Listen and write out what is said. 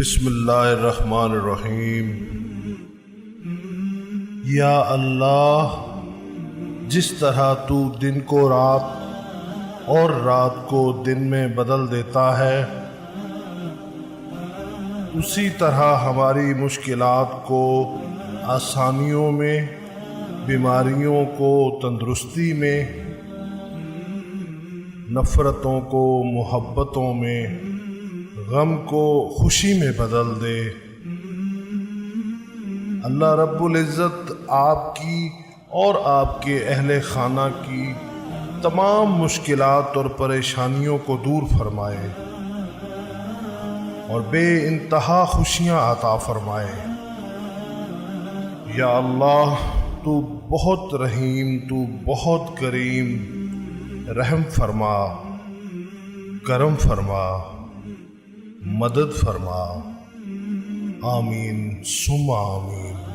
بسم اللہ الرحمن الرحیم۔ یا اللہ، جس طرح تو دن کو رات اور رات کو دن میں بدل دیتا ہے، اسی طرح ہماری مشکلات کو آسانیوں میں، بیماریوں کو تندرستی میں، نفرتوں کو محبتوں میں، غم کو خوشی میں بدل دے۔ اللہ رب العزت آپ کی اور آپ کے اہل خانہ کی تمام مشکلات اور پریشانیوں کو دور فرمائے اور بے انتہا خوشیاں عطا فرمائے۔ یا اللہ، تو بہت رحیم، تو بہت کریم، رحم فرما، کرم فرما، مدد فرما۔ آمین ثم آمین۔